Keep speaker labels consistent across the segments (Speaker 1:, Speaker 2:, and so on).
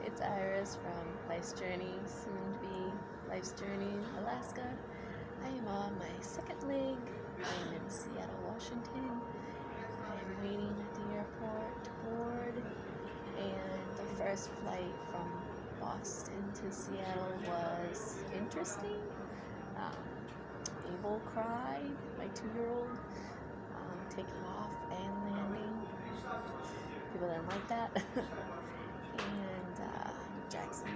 Speaker 1: It's Iris from Life's Journey, soon to be Life's Journey, Alaska. I am on my second leg. I am in Seattle, Washington. I am waiting at the airport to board. And the first flight from Boston to Seattle was interesting. Um, Abel cried, my 2-year-old, taking off and landing. People didn't like that. And Jackson,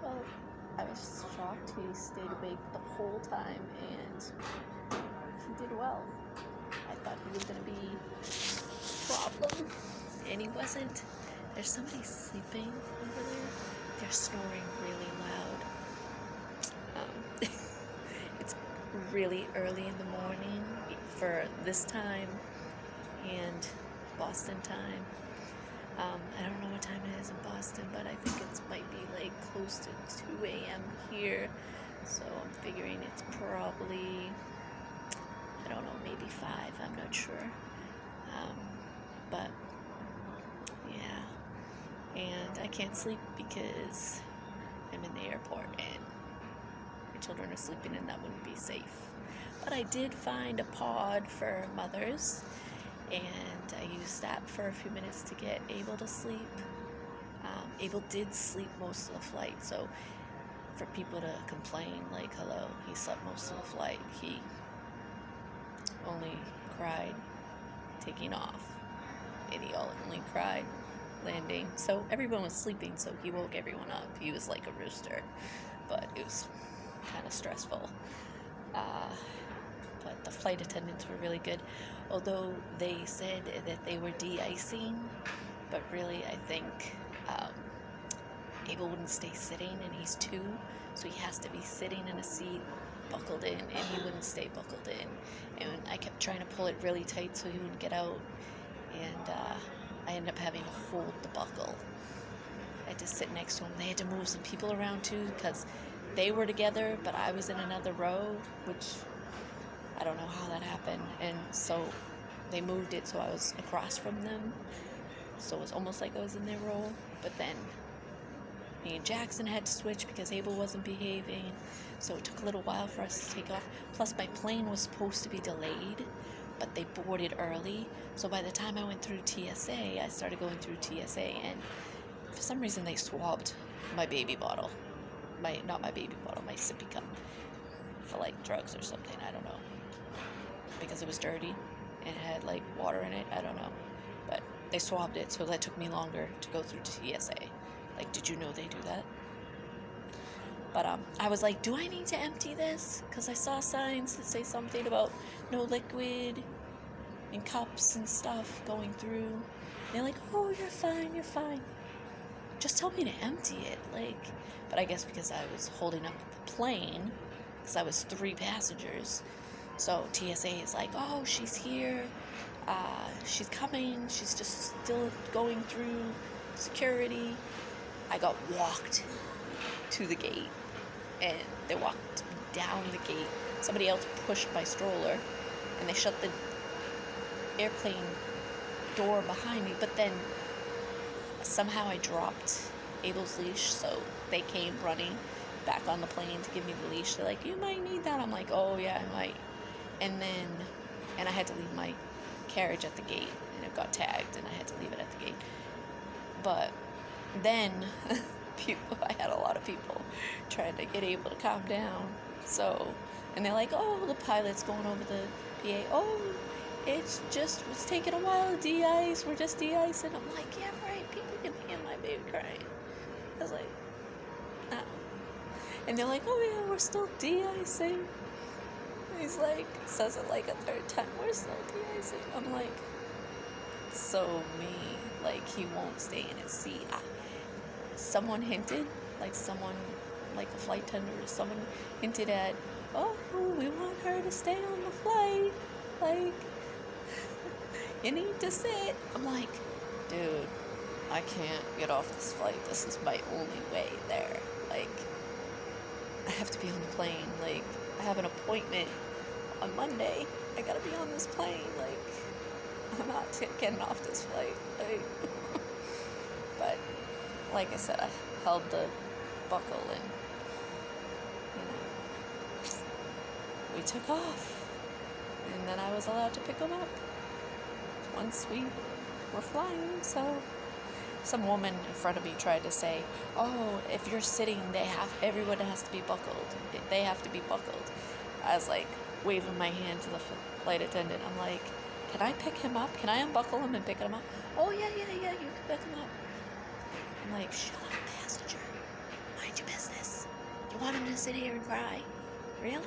Speaker 1: well, I was shocked. He stayed awake the whole time and he did well. I thought he was going to be a problem, and he wasn't. There's somebody sleeping over there. They're snoring really loud. It's really early in the morning for this time and Boston time. I don't know what time it is in Boston, but I think it might be like close to 2 a.m. here. So I'm figuring it's probably, I don't know, maybe 5. I'm not sure. But yeah. And I can't sleep because I'm in the airport and my children are sleeping and that wouldn't be safe. But I did find a pod for mothers, and I used that for a few minutes to get Abel to sleep. Abel did sleep most of the flight, so for people to complain, like, hello, he slept most of the flight, he only cried taking off, and he only cried landing. So everyone was sleeping, so he woke everyone up. He was like a rooster, but it was kind of stressful. But the flight attendants were really good, although they said that they were de-icing, but really I think Abel wouldn't stay sitting, and he's 2, so he has to be sitting in a seat buckled in, and he wouldn't stay buckled in, and I kept trying to pull it really tight so he wouldn't get out, and I ended up having to hold the buckle. I had to sit next to him. They had to move some people around too because they were together, but I was in another row, which I don't know how that happened. And so they moved it so I was across from them. So it was almost like I was in their row. But then me and Jackson had to switch because Abel wasn't behaving. So it took a little while for us to take off. Plus my plane was supposed to be delayed, but they boarded early. So by the time I went through TSA, I started going through TSA, and for some reason they swabbed my baby bottle. Not my baby bottle, my sippy cup, for like drugs or something, I don't know. Because it was dirty and it had like water in it, I don't know. But they swabbed it, so that took me longer to go through TSA. Like, did you know they do that? But I was like, do I need to empty this? Because I saw signs that say something about no liquid and cups and stuff going through. And they're like, oh, you're fine, you're fine. Just tell me to empty it. Like, but I guess because I was holding up the plane, because I was 3 passengers, so TSA is like, oh, she's here, she's coming, she's just still going through security. I got walked to the gate, and they walked down the gate. Somebody else pushed my stroller, and they shut the airplane door behind me, but then somehow I dropped Abel's leash, so they came running back on the plane to give me the leash. They're like, you might need that. I'm like, oh yeah, I might. And I had to leave my carriage at the gate, and it got tagged, and I had to leave it at the gate. But then I had a lot of people trying to get Abel to calm down. So, and they're like, oh, the pilot's going over the PA. Oh, it's taking a while to de-ice. We're just de-icing. I'm like, yeah, right. People can hear my baby crying. I was like, nah. And they're like, oh yeah, we're still de-icing. He's like, says it like a 3rd time, we're still de-icing. I'm like, so mean. Like, he won't stay in his seat. Someone hinted, like a flight attendant or someone hinted at, oh, we want her to stay on the flight. Like, you need to sit. I'm like, dude, I can't get off this flight. This is my only way there. Like, I have to be on the plane. Like, I have an appointment on Monday. I gotta be on this plane. Like, I'm not getting off this flight. Like, but like I said, I held the buckle and, we took off. And then I was allowed to pick him up once we were flying. So some woman in front of me tried to say, oh, if you're sitting, everyone has to be buckled. They have to be buckled. I was like waving my hand to the flight attendant. I'm like, can I pick him up? Can I unbuckle him and pick him up? Oh, yeah, you can pick him up. I'm like, shut up, passenger. Mind your business. You want him to sit here and cry? Really?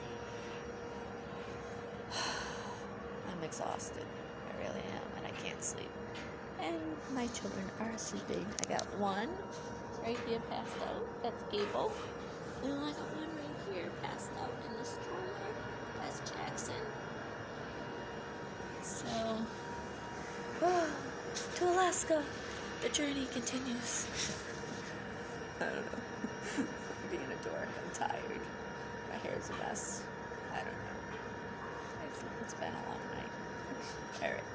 Speaker 1: I'm exhausted. I really am, and I can't sleep. And my children are sleeping. I got one right here passed out. That's Abel. And I got one right here passed out in the stroller. That's Jackson. So, to Alaska. The journey continues. I don't know. I'm being a dork. I'm tired. My hair's a mess. I don't know. It's been a long night. All right.